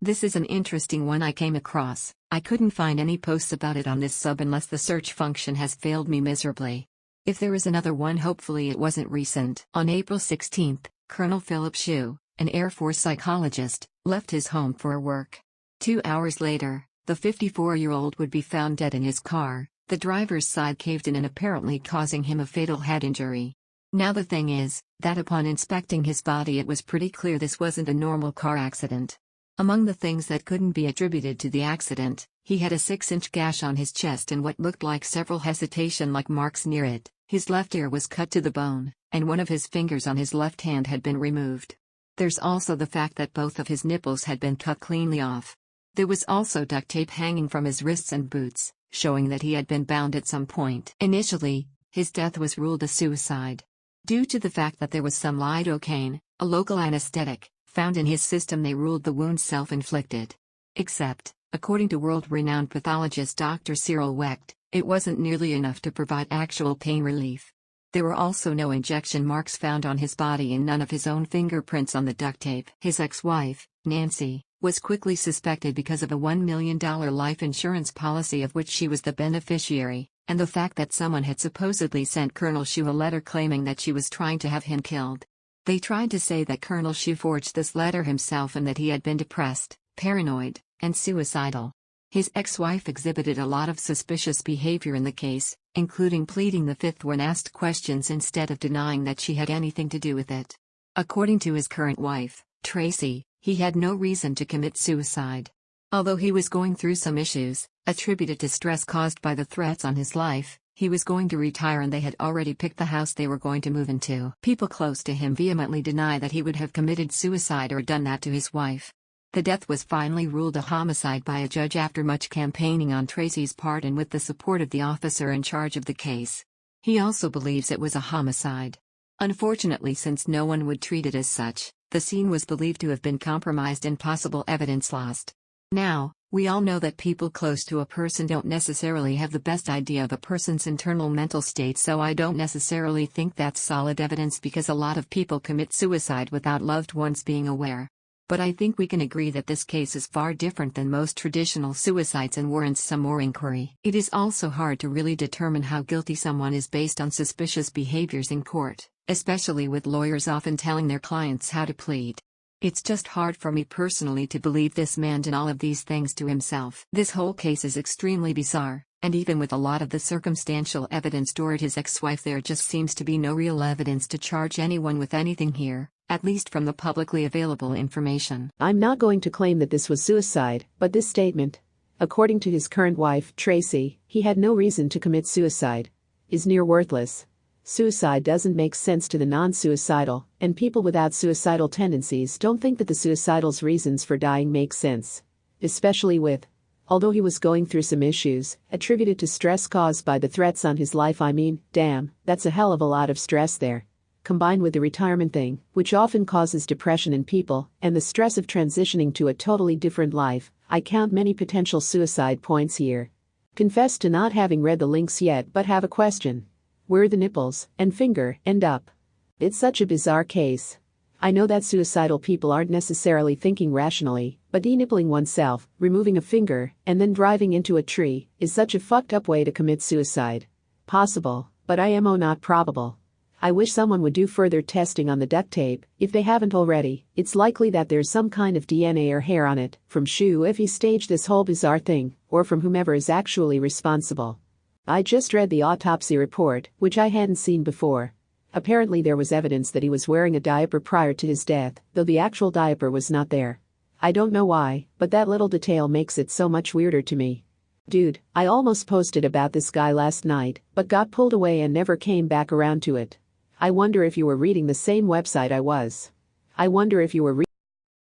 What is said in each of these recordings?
This is an interesting one I came across. I couldn't find any posts about it on this sub unless the search function has failed me miserably. If there is another one, hopefully it wasn't recent. On April 16, Colonel Philip Shue, an Air Force psychologist, left his home for work. 2 hours later, the 54-year-old would be found dead in his car, the driver's side caved in and apparently causing him a fatal head injury. Now the thing is, that upon inspecting his body it was pretty clear this wasn't a normal car accident. Among the things that couldn't be attributed to the accident, he had a 6-inch gash on his chest and what looked like several hesitation-like marks near it. His left ear was cut to the bone, and one of his fingers on his left hand had been removed. There's also the fact that both of his nipples had been cut cleanly off. There was also duct tape hanging from his wrists and boots, showing that he had been bound at some point. Initially, his death was ruled a suicide. Due to the fact that there was some lidocaine, a local anesthetic, found in his system, they ruled the wound self-inflicted. Except, according to world-renowned pathologist Dr. Cyril Wecht, it wasn't nearly enough to provide actual pain relief. There were also no injection marks found on his body and none of his own fingerprints on the duct tape. His ex-wife, Nancy, was quickly suspected because of a $1 million life insurance policy of which she was the beneficiary, and the fact that someone had supposedly sent Colonel Shue a letter claiming that she was trying to have him killed. They tried to say that Colonel Shue forged this letter himself and that he had been depressed, paranoid, and suicidal. His ex-wife exhibited a lot of suspicious behavior in the case, including pleading the fifth when asked questions instead of denying that she had anything to do with it. According to his current wife, Tracy, he had no reason to commit suicide. Although he was going through some issues, attributed to stress caused by the threats on his life, he was going to retire and they had already picked the house they were going to move into. People close to him vehemently deny that he would have committed suicide or done that to his wife. The death was finally ruled a homicide by a judge after much campaigning on Tracy's part and with the support of the officer in charge of the case. He also believes it was a homicide. Unfortunately, since no one would treat it as such, the scene was believed to have been compromised and possible evidence lost. Now, we all know that people close to a person don't necessarily have the best idea of a person's internal mental state, so I don't necessarily think that's solid evidence because a lot of people commit suicide without loved ones being aware. But I think we can agree that this case is far different than most traditional suicides and warrants some more inquiry. It is also hard to really determine how guilty someone is based on suspicious behaviors in court, especially with lawyers often telling their clients how to plead. It's just hard for me personally to believe this man did all of these things to himself. This whole case is extremely bizarre, and even with a lot of the circumstantial evidence toward his ex-wife, there just seems to be no real evidence to charge anyone with anything here, at least from the publicly available information. I'm not going to claim that this was suicide, but this statement, according to his current wife, Tracy, he had no reason to commit suicide, is near worthless. Suicide doesn't make sense to the non-suicidal, and people without suicidal tendencies don't think that the suicidal's reasons for dying make sense. Especially with, although he was going through some issues, attributed to stress caused by the threats on his life. I mean, damn, that's a hell of a lot of stress there. Combined with the retirement thing, which often causes depression in people, and the stress of transitioning to a totally different life, I count many potential suicide points here. Confess to not having read the links yet but have a question. Where the nipples and finger end up? It's such a bizarre case. I know that suicidal people aren't necessarily thinking rationally, but denippling oneself, removing a finger, and then driving into a tree is such a fucked up way to commit suicide. Possible, but IMO not probable. I wish someone would do further testing on the duct tape. If they haven't already, it's likely that there's some kind of DNA or hair on it, from Shue if he staged this whole bizarre thing, or from whomever is actually responsible. I just read the autopsy report, which I hadn't seen before. Apparently there was evidence that he was wearing a diaper prior to his death, though the actual diaper was not there. I don't know why, but that little detail makes it so much weirder to me. Dude, I almost posted about this guy last night, but got pulled away and never came back around to it. I wonder if you were reading the same website I was.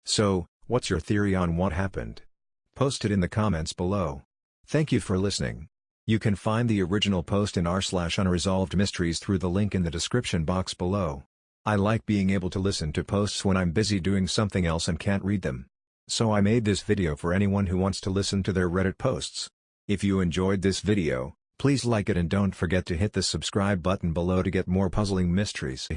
So, what's your theory on what happened? Post it in the comments below. Thank you for listening. You can find the original post in r/unresolved mysteries through the link in the description box below. I like being able to listen to posts when I'm busy doing something else and can't read them. So I made this video for anyone who wants to listen to their Reddit posts. If you enjoyed this video, please like it and don't forget to hit the subscribe button below to get more puzzling mysteries.